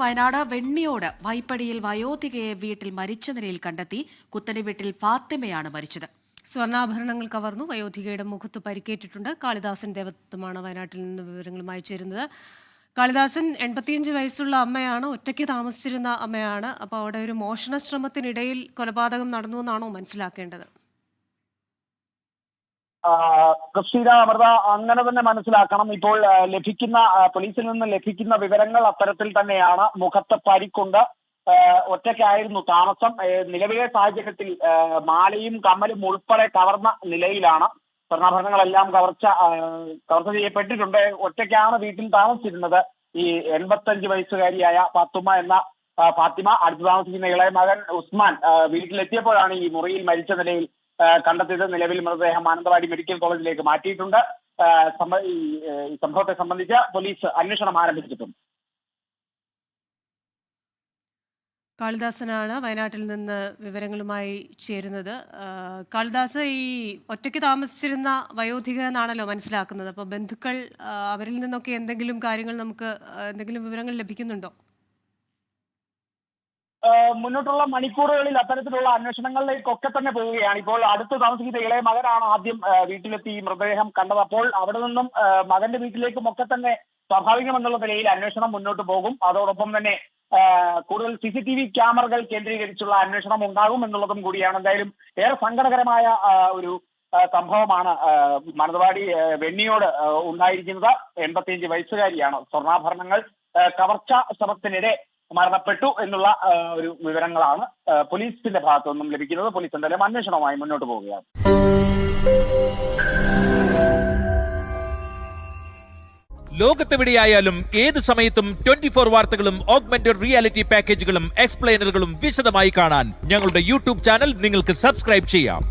വയനാട് വെണ്ണിയോട് വൈപ്പടിയിൽ വയോധികയെ വീട്ടിൽ മരിച്ച നിലയിൽ കണ്ടെത്തി. കുത്തടി വീട്ടിൽ ഫാത്തിമയാണ് മരിച്ചത്. സ്വർണ്ണാഭരണങ്ങൾ കവർന്നു. വയോധികയുടെ മുഖത്ത് പരിക്കേറ്റിട്ടുണ്ട്. കാളിദാസൻ ദേവത്വമാണ് വയനാട്ടിൽ നിന്ന് വിവരങ്ങളുമായി ചേരുന്നത്. കാളിദാസൻ 85 വയസ്സുള്ള അമ്മയാണ്, ഒറ്റയ്ക്ക് താമസിച്ചിരുന്ന അമ്മയാണ്. അപ്പോൾ അവിടെ ഒരു മോഷണ ശ്രമത്തിനിടയിൽ കൊലപാതകം നടന്നു എന്നാണോ മനസ്സിലാക്കേണ്ടത്? ക്രിസ്റ്റീന, അമൃത, അങ്ങനെ തന്നെ മനസ്സിലാക്കണം. ഇപ്പോൾ പോലീസിൽ നിന്ന് ലഭിക്കുന്ന വിവരങ്ങൾ അത്തരത്തിൽ തന്നെയാണ്. മുഖത്ത് പരിക്കുണ്ട്, ഒറ്റയ്ക്കായിരുന്നു താമസം. നിലവിലെ സാഹചര്യത്തിൽ മാലയും കമ്മലും ഉൾപ്പെടെ കവർന്ന നിലയിലാണ്. സ്വർണ്ണാഭരണങ്ങളെല്ലാം കവർച്ച ചെയ്യപ്പെട്ടിട്ടുണ്ട്. ഒറ്റയ്ക്കാണ് വീട്ടിൽ താമസിച്ചിരുന്നത്. ഈ 85 വയസ്സുകാരിയായ ഫാത്തിമ. അടുത്ത് താമസിക്കുന്ന ഇളയ മകൻ ഉസ്മാൻ വീട്ടിലെത്തിയപ്പോഴാണ് ഈ മുറിയിൽ മരിച്ച നിലയിൽ കണ്ടെത്തിയത്. നിലവിൽ മൃതദേഹം മാനന്തവാടി മെഡിക്കൽ കോളേജിലേക്ക് മാറ്റിയിട്ടുണ്ട്. ഈ സംഭവത്തെ സംബന്ധിച്ച് പോലീസ് അന്വേഷണം ആരംഭിച്ചിട്ടുണ്ട്. കാളിദാസനാണ് വയനാട്ടിൽ നിന്ന് വിവരങ്ങളുമായി ചേരുന്നത്. കാളിദാസ്, ഈ ഒറ്റയ്ക്ക് താമസിച്ചിരുന്ന വയോധിക എന്നാണല്ലോ മനസ്സിലാക്കുന്നത്. അപ്പോൾ ബന്ധുക്കൾ, അവരിൽ നിന്നൊക്കെ എന്തെങ്കിലും വിവരങ്ങൾ ലഭിക്കുന്നുണ്ടോ? മുന്നോട്ടുള്ള മണിക്കൂറുകളിൽ അത്തരത്തിലുള്ള അന്വേഷണങ്ങളിലേക്കൊക്കെ തന്നെ പോവുകയാണ്. ഇപ്പോൾ അടുത്ത് താമസിക്കുന്ന ഇളയ മകനാണ് ആദ്യം വീട്ടിലെത്തി മൃതദേഹം കണ്ടത്. അപ്പോൾ അവിടെ നിന്നും മകന്റെ വീട്ടിലേക്കും ഒക്കെ തന്നെ സ്വാഭാവികമെന്നുള്ള നിലയിൽ അന്വേഷണം മുന്നോട്ട് പോകും. അതോടൊപ്പം തന്നെ കൂടുതൽ CCTV ക്യാമറകൾ കേന്ദ്രീകരിച്ചുള്ള അന്വേഷണം ഉണ്ടാകും എന്നുള്ളതും കൂടിയാണ്. എന്തായാലും ഏറെ സങ്കടകരമായ ഒരു സംഭവമാണ് മാനന്തവാടി വെണ്ണിയോട് ഉണ്ടായിരിക്കുന്നത്. 85 വയസ്സുകാരിയാണ്. സ്വർണ്ണാഭരണങ്ങൾ കവർച്ച ശ്രമത്തിനിടെ മരണപ്പെട്ടു എന്നുള്ള ഒരു വിവരങ്ങളാണ് പോലീസിന്റെ ഭാഗത്തു നിന്നും ലഭിക്കുന്നത്. പോലീസ് എന്തായാലും അന്വേഷണവുമായി മുന്നോട്ട് പോവുകയാണ്. ലോകത്തെവിടെയായാലും ഏത് സമയത്തും 24 വാർത്തകളും ഓഗ്മെന്റഡ് റിയാലിറ്റി പാക്കേജുകളും എക്സ്പ്ലെയിനറുകളും വിശദമായി കാണാൻ ഞങ്ങളുടെ YouTube ചാനൽ നിങ്ങൾക്ക് സബ്സ്ക്രൈബ് ചെയ്യാം.